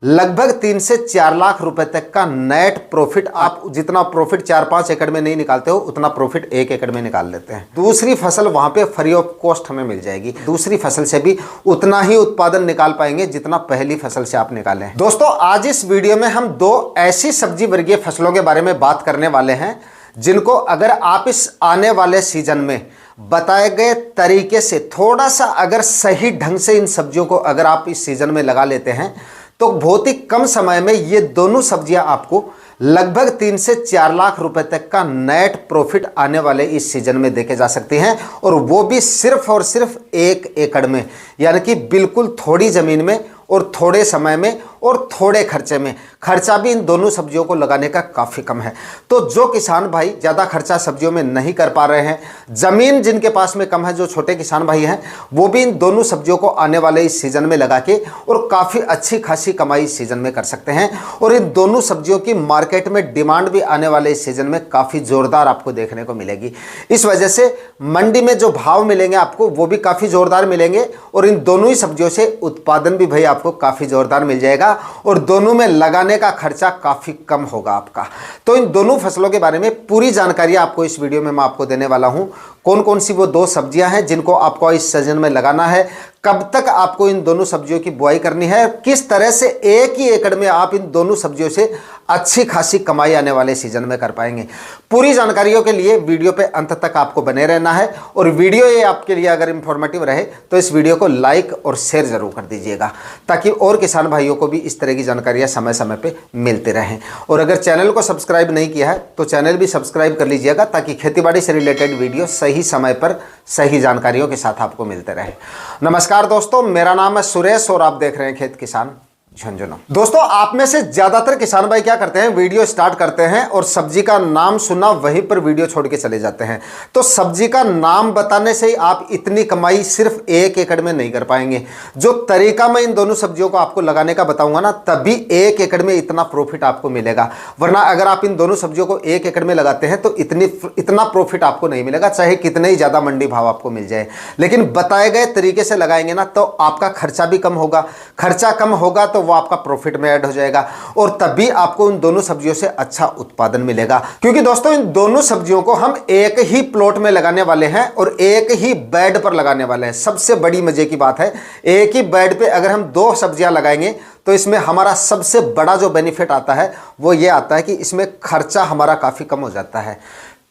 लगभग 3 से 4 लाख रुपए तक का नेट प्रॉफिट। आप जितना प्रॉफिट 4-5 एकड़ में नहीं निकालते हो उतना प्रॉफिट 1 एकड़ में निकाल लेते हैं। दूसरी फसल वहां पे फ्री ऑफ कॉस्ट हमें मिल जाएगी। दूसरी फसल से भी उतना ही उत्पादन निकाल पाएंगे जितना पहली फसल से आप निकाले हैं। दोस्तों, आज इस वीडियो में हम 2 ऐसी सब्जी वर्गीय फसलों के बारे में बात करने वाले हैं जिनको अगर आप इस आने वाले सीजन में बताए गए तरीके से थोड़ा सा अगर सही ढंग से इन सब्जियों को अगर आप इस सीजन में लगा लेते हैं तो बहुत ही कम समय में ये दोनों सब्जियां आपको लगभग 3 से 4 लाख रुपए तक का नेट प्रॉफिट आने वाले इस सीजन में देखे जा सकते हैं, और वो भी सिर्फ और सिर्फ 1 एकड़ में, यानी कि बिल्कुल थोड़ी जमीन में और थोड़े समय में और थोड़े खर्चे में। खर्चा भी इन दोनों सब्जियों को लगाने का काफ़ी कम है। तो जो किसान भाई ज़्यादा खर्चा सब्जियों में नहीं कर पा रहे हैं, ज़मीन जिनके पास में कम है, जो छोटे किसान भाई हैं, वो भी इन दोनों सब्जियों को आने वाले इस सीज़न में लगा के और काफ़ी अच्छी खासी कमाई इस सीज़न में कर सकते हैं। और इन दोनों सब्जियों की मार्केट में डिमांड भी आने वाले इस सीज़न में काफ़ी ज़ोरदार आपको देखने को मिलेगी। इस वजह से मंडी में जो भाव मिलेंगे आपको वो भी काफ़ी ज़ोरदार मिलेंगे, और इन दोनों ही सब्जियों से उत्पादन भी भाई आपको काफ़ी ज़ोरदार मिल जाएगा, और दोनों में लगाने का खर्चा काफ़ी कम होगा आपका। तो इन दोनों फसलों के बारे में पूरी जानकारी आपको इस वीडियो में मैं आपको देने वाला हूं। कौन कौन सी वो 2 सब्जियां हैं जिनको आपको इस सीजन में लगाना है, कब तक आपको इन दोनों सब्जियों की बुआई करनी है, किस तरह से 1 ही एकड़ में आप इन दोनों सब्जियों से अच्छी खासी कमाई आने वाले सीजन में कर पाएंगे। पूरी जानकारियों के लिए वीडियो पे अंत तक आपको बने रहना है, और वीडियो ये आपके लिए अगर इंफॉर्मेटिव रहे तो इस वीडियो को लाइक और शेयर जरूर कर दीजिएगा, ताकि और किसान भाइयों को भी इस तरह की जानकारियां समय समय पे मिलते रहें। और अगर चैनल को सब्सक्राइब नहीं किया है तो चैनल भी सब्सक्राइब कर लीजिएगा, ताकि खेतीबाड़ी से रिलेटेड वीडियो सही समय पर सही जानकारियों के साथ आपको मिलते रहे। नमस्कार दोस्तों, मेरा नाम है सुरेश और आप देख रहे हैं खेत किसान झुंझुनू। दोस्तों, आप में से ज्यादातर किसान भाई क्या करते हैं, वीडियो स्टार्ट करते हैं और सब्जी का नाम सुना वहीं पर वीडियो छोड़ के चले जाते हैं। तो सब्जी का नाम बताने से ही आप इतनी कमाई सिर्फ 1 एकड़ में नहीं कर पाएंगे। जो तरीका मैं इन दोनों सब्जियों को आपको लगाने का बताऊंगा ना, तभी 1 एकड़ में इतना प्रॉफिट आपको मिलेगा। वरना अगर आप इन दोनों सब्जियों को 1 एकड़ में लगाते हैं तो इतना प्रॉफिट आपको नहीं मिलेगा, चाहे कितने ही ज्यादा मंडी भाव आपको मिल जाए। लेकिन बताए गए तरीके से लगाएंगे ना तो आपका खर्चा भी कम होगा। खर्चा कम होगा तो वो आपका प्रॉफिट में ऐड हो जाएगा, और तभी आपको इन दोनों सब्जियों से अच्छा उत्पादन मिलेगा। क्योंकि दोस्तों, इन दोनों सब्जियों को हम एक ही प्लॉट में लगाने वाले हैं और एक ही बेड पर लगाने वाले हैं। सबसे बड़ी मजे की बात है, एक ही बेड पे अगर हम 2 सब्जियां लगाएंगे तो इसमें हमारा सबसे बड़ा जो बेनिफिट आता है वो ये आता है कि इसमें खर्चा हमारा काफी कम हो जाता है।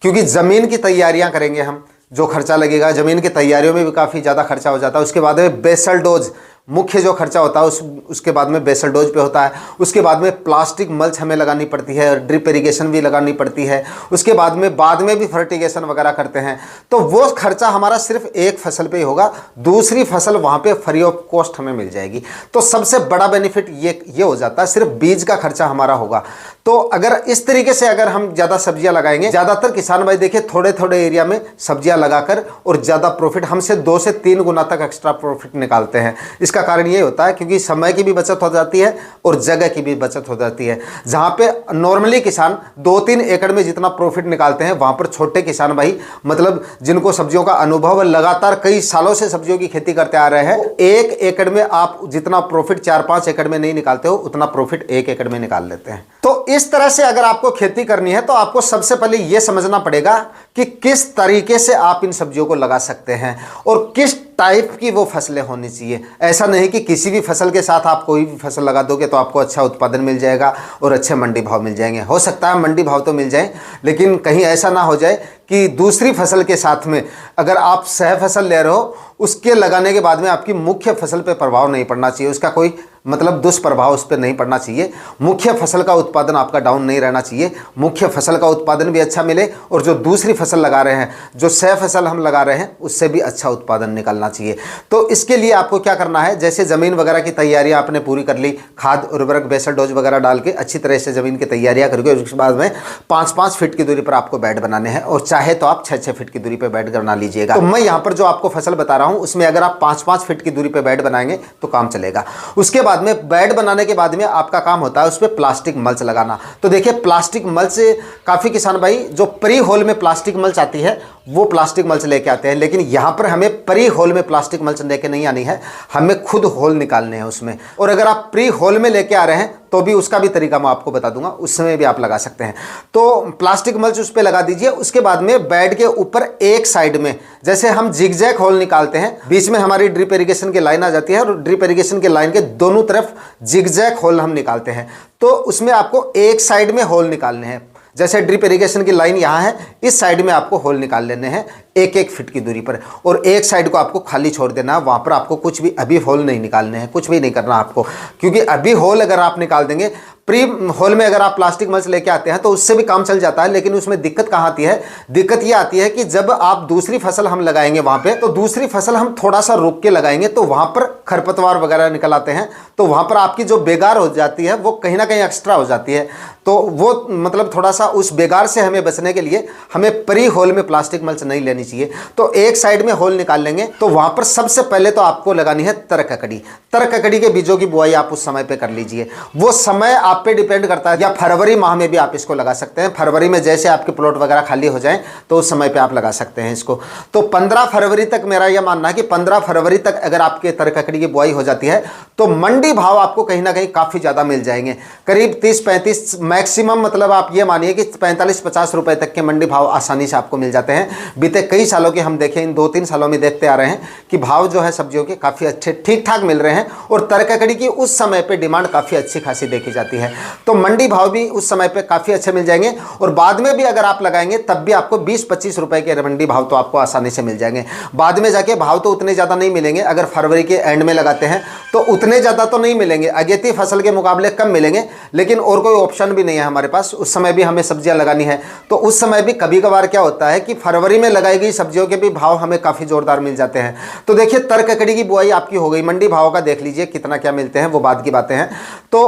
क्योंकि जमीन की तैयारियां करेंगे हम, जो खर्चा लगेगा जमीन की तैयारियों में भी काफी ज्यादा खर्चा हो जाता है। उसके बाद में बेसल डोज, मुख्य जो खर्चा होता है उसके बाद में बेसल डोज पे होता है। उसके बाद में प्लास्टिक मल्च हमें लगानी पड़ती है, ड्रिप इरिगेशन भी लगानी पड़ती है। उसके बाद में भी फर्टिगेशन वगैरह करते हैं। तो वो खर्चा हमारा सिर्फ 1 फसल पे ही होगा, दूसरी फसल वहां पे फ्री ऑफ कॉस्ट हमें मिल जाएगी। तो सबसे बड़ा बेनिफिट ये हो जाता है, सिर्फ बीज का खर्चा हमारा होगा। तो अगर इस तरीके से अगर हम ज्यादा सब्जियां लगाएंगे, ज्यादातर किसान भाई देखिए थोड़े थोड़े एरिया में सब्जियां लगाकर और ज्यादा प्रॉफिट, हमसे 2 से 3 गुना तक एक्स्ट्रा प्रॉफिट निकालते हैं। इसका कारण ये होता है क्योंकि समय की भी बचत हो जाती है और जगह की भी बचत हो जाती है। जहां पे नॉर्मली किसान 2-3 एकड़ में जितना प्रॉफिट निकालते हैं, वहां पर छोटे किसान भाई, मतलब जिनको सब्जियों का अनुभव लगातार कई सालों से सब्जियों की खेती करते आ रहे हैं, 1 एकड़ में आप जितना प्रॉफिट 4-5 एकड़ में नहीं निकालते हो उतना प्रॉफिट 1 एकड़ में निकाल लेते हैं। तो इस तरह से अगर आपको खेती करनी है तो आपको सबसे पहले यह समझना पड़ेगा कि किस तरीके से आप इन सब्जियों को लगा सकते हैं और किस टाइप की वो फसलें होनी चाहिए। ऐसा नहीं कि किसी भी फसल के साथ आप कोई भी फसल लगा दोगे तो आपको अच्छा उत्पादन मिल जाएगा और अच्छे मंडी भाव मिल जाएंगे। हो सकता है मंडी भाव तो मिल जाए, लेकिन कहीं ऐसा ना हो जाए कि दूसरी फसल के साथ में अगर आप सह फसल ले रहे हो, उसके लगाने के बाद में आपकी मुख्य फसल पे प्रभाव नहीं पड़ना चाहिए, उसका कोई मतलब दुष्प्रभाव उस पर नहीं पड़ना चाहिए। मुख्य फसल का उत्पादन आपका डाउन नहीं रहना चाहिए, मुख्य फसल का उत्पादन भी अच्छा मिले, और जो दूसरी फसल लगा रहे हैं, जो सह फसल हम लगा रहे हैं, उससे भी अच्छा उत्पादन निकलना चाहिए। तो इसके लिए आपको क्या करना है, जैसे ज़मीन वगैरह की तैयारियां आपने पूरी कर ली, खाद उर्वरक बेसल डोज वगैरह डाल के अच्छी तरह से ज़मीन की तैयारियां करके उसके बाद में 5-5 फीट की दूरी पर आपको बेड बनाने हैं, और चाहे तो आप 6-6 फीट की दूरी पर बेड बना लीजिएगा। तो मैं यहाँ पर जो आपको फसल बता रहा हूँ उसमें अगर आप 5-5 फीट की दूरी पर बेड बनाएंगे तो काम चलेगा। उसके बाद में बेड बनाने के बाद में आपका काम होता है उस पर प्लास्टिक मल्च लगाना। तो देखिए, प्लास्टिक मल्च से काफ़ी किसान भाई जो प्री होल में प्लास्टिक मल्च आती है वो प्लास्टिक मल्च लेके आते हैं, लेकिन यहाँ पर हमें प्री होल में प्लास्टिक मल्च लेके नहीं आनी है, हमें खुद होल निकालने हैं उसमें। और अगर आप प्री होल में लेके आ रहे हैं तो भी उसका भी तरीका मैं आपको बता दूंगा, उस समय भी आप लगा सकते हैं। तो प्लास्टिक मल्च उस पर लगा दीजिए। उसके बाद में बेड के ऊपर एक साइड में जैसे हम जिगजैग होल निकालते हैं, बीच में हमारी ड्रिप इरिगेशन की लाइन आ जाती है और ड्रिप इरिगेशन की लाइन के दोनों तरफ जिगजैग होल हम निकालते हैं। तो उसमें आपको एक साइड में होल निकालने हैं। जैसे ड्रिप इरिगेशन की लाइन यहाँ है, इस साइड में आपको होल निकाल लेने हैं 1-1 फीट की दूरी पर, और एक साइड को आपको खाली छोड़ देना है। वहाँ पर आपको कुछ भी अभी होल नहीं निकालने हैं, कुछ भी नहीं करना आपको, क्योंकि अभी होल अगर आप निकाल देंगे, प्री होल में अगर आप प्लास्टिक मल्च लेके आते हैं तो उससे भी काम चल जाता है। लेकिन उसमें दिक्कत कहाँ आती है? दिक्कत ये आती है कि जब आप दूसरी फसल हम लगाएंगे वहाँ पे, तो दूसरी फसल हम थोड़ा सा रुक के लगाएंगे तो वहाँ पर खरपतवार वगैरह निकल आते हैं, तो वहाँ पर आपकी जो बेगार हो जाती है वो कहीं ना कहीं एक्स्ट्रा हो जाती है। तो वो मतलब थोड़ा सा उस बेगार से हमें बचने के लिए हमें प्री होल में प्लास्टिक मल्च नहीं लेनी चाहिए। तो एक साइड में होल निकाल लेंगे। तो वहाँ पर सबसे पहले तो आपको लगानी है तरककड़ी। तरककड़ी के बीजों की बुआई आप उस समय पे कर लीजिए। वो समय आप पे डिपेंड करता है, या फरवरी माह में भी आप इसको लगा सकते हैं। फरवरी में जैसे आपके प्लॉट वगैरह खाली हो जाएं तो उस समय पे आप लगा सकते हैं इसको। तो 15 फरवरी तक मेरा यह मानना है कि 15 फरवरी तक अगर आपके तरककड़ी की बुआई हो जाती है तो मंडी भाव आपको कहीं ना कहीं काफ़ी ज़्यादा मिल जाएंगे, करीब 30-35 मैक्सिमम, मतलब आप ये मानिए कि 45-50 रुपए तक के मंडी भाव आसानी से आपको मिल जाते हैं। बीते कई सालों के हम देखें, इन 2-3 सालों में देखते आ रहे हैं कि भाव जो है सब्जियों के काफ़ी अच्छे ठीक ठाक मिल रहे हैं, और तरककड़ी की उस समय पे डिमांड काफ़ी अच्छी खासी देखी जाती है। तो मंडी भाव भी उस समय पे काफ़ी अच्छे मिल जाएंगे, और बाद में भी अगर आप लगाएंगे तब भी आपको 20-25 रुपए के मंडी भाव तो आपको आसानी से मिल जाएंगे। बाद में जाके भाव तो उतने ज़्यादा नहीं मिलेंगे, अगर फरवरी के एंड में लगाते हैं तो उतने ज़्यादा तो नहीं मिलेंगे, अगेती फसल के मुकाबले कम मिलेंगे। लेकिन और कोई ऑप्शन भी नहीं है हमारे पास, उस समय भी हमें सब्जियां लगानी है। तो उस समय भी कभी कभार क्या होता है कि फरवरी में लगाई गई सब्जियों के भी भाव हमें काफ़ी जोरदार मिल जाते हैं। तो देखिए, तरककड़ी की बुआई आपकी हो गई, मंडी भाव का देख लीजिए कितना क्या मिलते हैं, वो बाद की बातें हैं। तो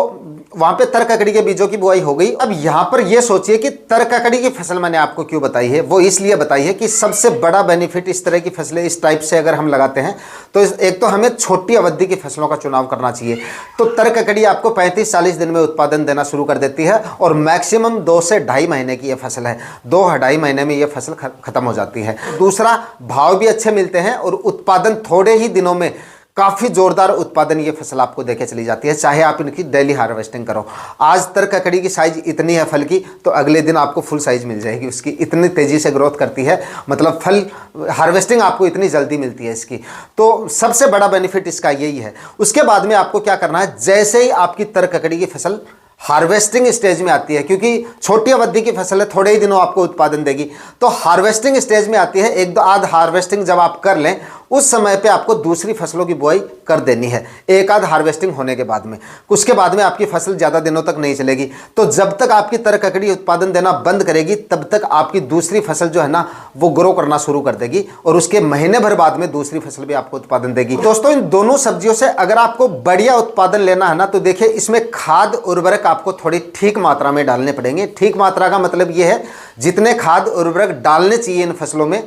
वहां पे तरककड़ी के बीजों की बुआई हो गई। अब यहां पर यह सोचिए कि तरककड़ी की फसल मैंने आपको क्यों बताई है। वो इसलिए बताई है कि सबसे बड़ा बेनिफिट इस तरह की फसलें इस टाइप से अगर हम लगाते हैं तो एक तो हमें छोटी अवधि की फसलों का चुनाव करना चाहिए। तो तरककड़ी आपको 35-40 दिन में उत्पादन देना शुरू कर देती है, और मैक्सिमम 2 से 2.5 महीने की यह फसल है। 2-2.5 महीने में यह फसल खत्म हो जाती है। दूसरा, भाव भी अच्छे मिलते हैं, और उत्पादन थोड़े ही दिनों में काफ़ी जोरदार उत्पादन ये फसल आपको देके चली जाती है, चाहे आप इनकी डेली हार्वेस्टिंग करो। आज तरककड़ी की साइज इतनी है फल की, तो अगले दिन आपको फुल साइज मिल जाएगी उसकी, इतनी तेज़ी से ग्रोथ करती है, मतलब फल हार्वेस्टिंग आपको इतनी जल्दी मिलती है इसकी। तो सबसे बड़ा बेनिफिट इसका यही है। उसके बाद में आपको क्या करना है, जैसे ही आपकी तरककड़ी की फसल हार्वेस्टिंग स्टेज में आती है, क्योंकि छोटी अवधि की फसल है, थोड़े ही दिनों आपको उत्पादन देगी, तो हार्वेस्टिंग स्टेज में आती है, 1-2 आध हार्वेस्टिंग जब आप कर लें उस समय पे आपको दूसरी फसलों की बुआई कर देनी है, 1 आध हार्वेस्टिंग होने के बाद में। उसके बाद में आपकी फसल ज़्यादा दिनों तक नहीं चलेगी। तो जब तक आपकी तरककड़ी उत्पादन देना बंद करेगी तब तक आपकी दूसरी फसल जो है ना वो ग्रो करना शुरू कर देगी, और उसके महीने भर बाद में दूसरी फसल भी आपको उत्पादन देगी। दोस्तों, इन दोनों सब्जियों से अगर आपको बढ़िया उत्पादन लेना है ना, तो देखिए इसमें खाद उर्वरक आपको थोड़ी ठीक मात्रा में डालने पड़ेंगे। ठीक मात्रा का मतलब ये है, जितने खाद उर्वरक डालने चाहिए इन फसलों में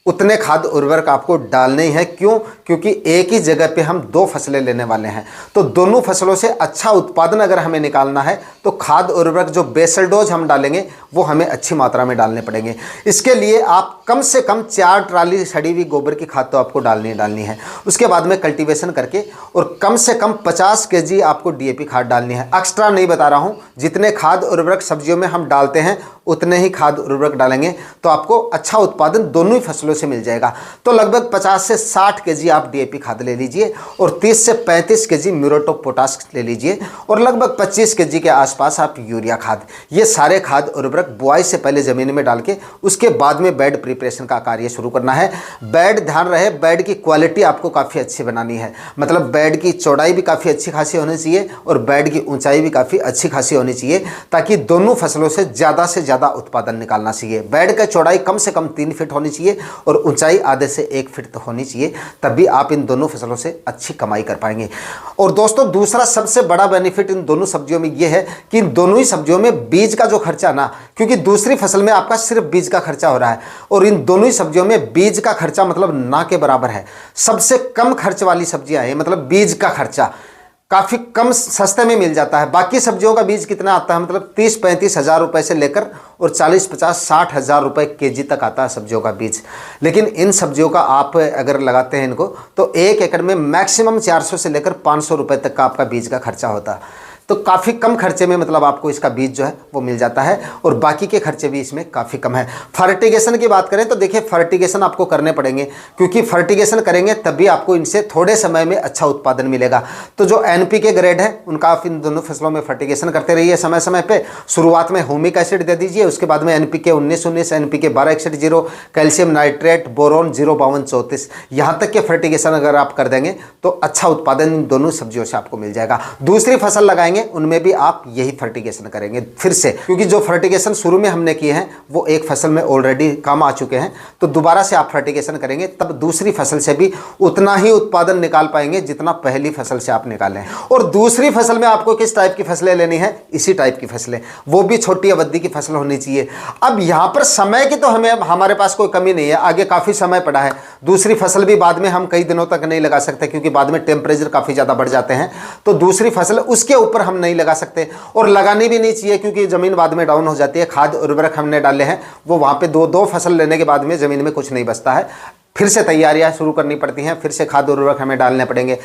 उतने खाद उर्वरक आपको डालने ही हैं। क्यों? क्योंकि एक ही जगह पे हम 2 फसलें लेने वाले हैं, तो दोनों फसलों से अच्छा उत्पादन अगर हमें निकालना है तो खाद उर्वरक जो बेसल डोज हम डालेंगे वो हमें अच्छी मात्रा में डालने पड़ेंगे। इसके लिए आप कम से कम 4 ट्राली सड़ी हुई गोबर की खाद तो आपको डालनी है। उसके बाद में कल्टीवेशन करके, और कम से कम 50 kg आपको DAP खाद डालनी है। एक्स्ट्रा नहीं बता रहा हूँ, जितने खाद उर्वरक सब्जियों में हम डालते हैं उतने ही खाद उर्वरक डालेंगे, तो आपको अच्छा उत्पादन दोनों ही फसलों से मिल जाएगा। तो लगभग 50 से 60 kg आप DAP खाद ले लीजिए, और 30 से 35 kg म्यूरेट ऑफ पोटाश ले लीजिए, और लगभग 25 kg के आसपास आप यूरिया खाद। ये सारे खाद उर्वरक बुआई से पहले ज़मीन में डाल के उसके बाद में बेड प्रिपरेशन का कार्य शुरू करना है। बेड, ध्यान रहे, बेड की क्वालिटी आपको काफ़ी अच्छी बनानी है, मतलब बेड की चौड़ाई भी काफ़ी अच्छी खासी होनी चाहिए, और बेड की ऊंचाई भी काफ़ी अच्छी खासी होनी चाहिए, ताकि दोनों फसलों से ज़्यादा उत्पादन निकालना चाहिए। बेड का चौड़ाई कम से कम 3 फीट होनी चाहिए, और ऊंचाई आधे से 1 फीट तो होनी चाहिए, तभी आप इन दोनों फसलों से अच्छी कमाई कर पाएंगे। और दोस्तों, दूसरा सबसे बड़ा बेनिफिट इन दोनों सब्जियों में यह है कि इन दोनों ही सब्जियों में बीज का जो खर्चा ना, क्योंकि दूसरी फसल में आपका सिर्फ बीज का खर्चा हो रहा है, और इन दोनों ही सब्जियों में बीज का खर्चा मतलब ना के बराबर है। सबसे कम खर्च वाली सब्जियां हैं, मतलब बीज का खर्चा काफ़ी कम सस्ते में मिल जाता है। बाकी सब्जियों का बीज कितना आता है, मतलब 30-35 हज़ार रुपये से लेकर और 40-50-60 हज़ार रुपये केजी तक आता है सब्जियों का बीज। लेकिन इन सब्जियों का आप अगर लगाते हैं इनको तो 1 एकड़ में मैक्सिमम 400 से लेकर 500 रुपये तक का आपका बीज का खर्चा होता है। तो काफ़ी कम खर्चे में मतलब आपको इसका बीज जो है वो मिल जाता है और बाकी के खर्चे भी इसमें काफ़ी कम है। फर्टिगेशन की बात करें तो देखिए फर्टिगेशन आपको करने पड़ेंगे, क्योंकि फर्टिगेशन करेंगे तभी आपको इनसे थोड़े समय में अच्छा उत्पादन मिलेगा। तो जो NPK ग्रेड है उनका आप इन दोनों फसलों में फर्टिगेशन करते रहिए समय समय पर। शुरुआत में ह्यूमिक एसिड दे दीजिए, उसके बाद में NPK 19-19, NPK 12-61-0, calcium nitrate, boron 052-34, यहाँ तक के फर्टिगेशन अगर आप कर देंगे तो अच्छा उत्पादन इन दोनों सब्जियों से आपको मिल जाएगा। दूसरी फसल लगाएंगे उनमें भी आप यही फर्टिगेशन करेंगे फिर से, क्योंकि जो फर्टिगेशन शुरू में हमने किए हैं वो एक फसल में ऑलरेडी काम आ चुके हैं। तो दोबारा से आप फर्टिगेशन करेंगे तब दूसरी फसल से भी उतना ही उत्पादन निकाल पाएंगे जितना पहली फसल से आप निकालें। और दूसरी फसल में आपको किस टाइप की फसलें लेनी है, इसी टाइप की फसलें, वो भी छोटी अवधि की फसल होनी चाहिए। अब यहाँ पर समय की तो हमारे पास कोई कमी नहीं है, आगे काफ़ी समय पड़ा है। दूसरी फसल भी बाद में हम कई दिनों तक नहीं लगा सकते, क्योंकि बाद में टेम्परेचर काफ़ी ज़्यादा बढ़ जाते हैं। तो दूसरी फसल उसके ऊपर हम नहीं लगा सकते और लगानी भी नहीं चाहिए, क्योंकि ज़मीन बाद में डाउन हो जाती है। खाद उर्वरक हमने डाले हैं वो वहाँ पे दो फसल लेने के बाद में ज़मीन में कुछ नहीं बचता है, फिर से तैयारियां शुरू करनी पड़ती हैं, फिर से खाद उर्वरक हमें डालने पड़ेंगे।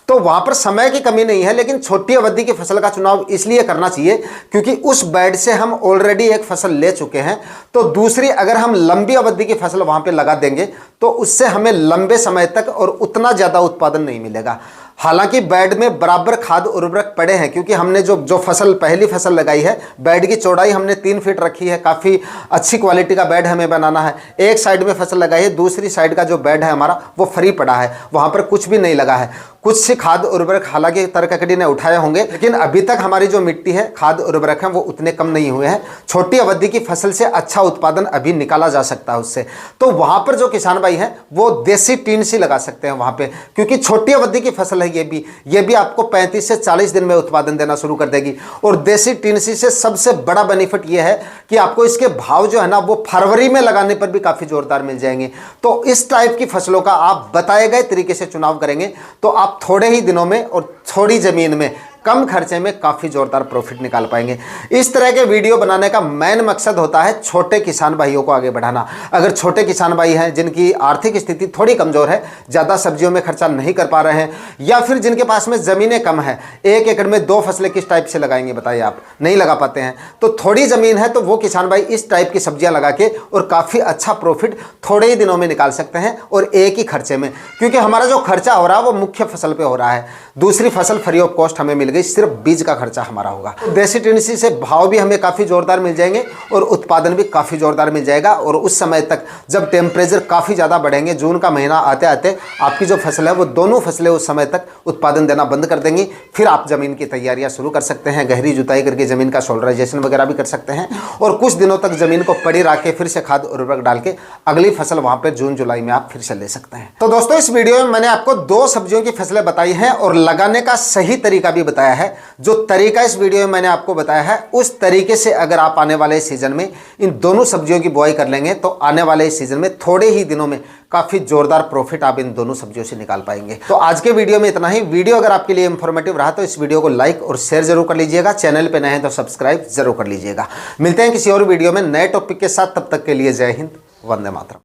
तो वहाँ पर समय की कमी नहीं है, लेकिन छोटी अवधि की फसल का चुनाव इसलिए करना चाहिए क्योंकि उस बेड से हम ऑलरेडी एक फसल ले चुके हैं। तो दूसरी अगर हम लंबी अवधि की फसल वहाँ पे लगा देंगे तो उससे हमें लंबे समय तक और उतना ज़्यादा उत्पादन नहीं मिलेगा। हालांकि बेड में बराबर खाद उर्वरक पड़े हैं, क्योंकि हमने जो फसल पहली फसल लगाई है बेड की चौड़ाई हमने 3 फीट रखी है। काफ़ी अच्छी क्वालिटी का बेड हमें बनाना है। एक साइड में फसल लगाई है, दूसरी साइड का जो बेड है हमारा वो फ्री पड़ा है, वहाँ पर कुछ भी नहीं लगा है। कुछ सी खाद उर्वरक हालांकि तरककड़ी ने उठाए होंगे, लेकिन अभी तक हमारी जो मिट्टी है खाद उर्वरक है वो उतने कम नहीं हुए हैं। छोटी अवधि की फसल से अच्छा उत्पादन अभी निकाला जा सकता है उससे। तो वहाँ पर जो किसान भाई हैं वो देसी टीन सी लगा सकते हैं वहाँ पे, क्योंकि छोटी अवधि की फसल है ये भी आपको 35 से 40 दिन में उत्पादन देना शुरू कर देगी। और देसी टीन सी से सबसे बड़ा बेनिफिट ये है कि आपको इसके भाव जो है ना वो फरवरी में लगाने पर भी काफ़ी जोरदार मिल जाएंगे। तो इस टाइप की फसलों का आप बताए गए तरीके से चुनाव करेंगे तो आप थोड़े ही दिनों में और थोड़ी ज़मीन में कम खर्चे में काफ़ी ज़ोरदार प्रॉफिट निकाल पाएंगे। इस तरह के वीडियो बनाने का मेन मकसद होता है छोटे किसान भाइयों को आगे बढ़ाना। अगर छोटे किसान भाई हैं जिनकी आर्थिक स्थिति थोड़ी कमज़ोर है, ज़्यादा सब्जियों में खर्चा नहीं कर पा रहे हैं, या फिर जिनके पास में ज़मीनें कम हैं, 1 एकड़ में 2 फसलें किस टाइप से लगाएंगे बताइए, आप नहीं लगा पाते हैं, तो थोड़ी ज़मीन है तो वो किसान भाई इस टाइप की सब्जियाँ लगा के और काफ़ी अच्छा प्रॉफिट थोड़े ही दिनों में निकाल सकते हैं और एक ही खर्चे में। क्योंकि हमारा जो खर्चा हो रहा है वो मुख्य फसल पर हो रहा है, दूसरी फसल फ्री ऑफ कॉस्ट हमें मिल गई, सिर्फ बीज का खर्चा हमारा होगा। तो देसी टिनसी से भाव भी हमें काफ़ी जोरदार मिल जाएंगे और उत्पादन भी काफ़ी जोरदार मिल जाएगा। और उस समय तक जब टेम्परेचर काफ़ी ज़्यादा बढ़ेंगे, जून का महीना आते आते आपकी जो फसल है वो दोनों फसलें उस समय तक उत्पादन देना बंद कर देंगी। फिर आप ज़मीन की तैयारियाँ शुरू कर सकते हैं, गहरी जुताई करके ज़मीन का सोलराइजेशन वगैरह भी कर सकते हैं और कुछ दिनों तक ज़मीन को पड़ी रख के फिर से खाद उर्वरक डाल के अगली फसल वहाँ पर जून जुलाई में आप फिर से ले सकते हैं। तो दोस्तों इस वीडियो में मैंने आपको 2 सब्जियों की फसलें बताई हैं और लगाने का सही तरीका भी बताया है। जो तरीका इस वीडियो में मैंने आपको बताया है उस तरीके से अगर आप आने वाले सीजन में इन दोनों सब्जियों की बुआई कर लेंगे तो आने वाले सीजन में थोड़े ही दिनों में काफ़ी जोरदार प्रॉफिट आप इन दोनों सब्जियों से निकाल पाएंगे। तो आज के वीडियो में इतना ही। वीडियो अगर आपके लिए इंफॉर्मेटिव रहा तो इस वीडियो को लाइक और शेयर जरूर कर लीजिएगा। चैनल पे नए हैं तो सब्सक्राइब जरूर कर लीजिएगा। मिलते हैं किसी और वीडियो में नए टॉपिक के साथ, तब तक के लिए जय हिंद, वंदे मातरम।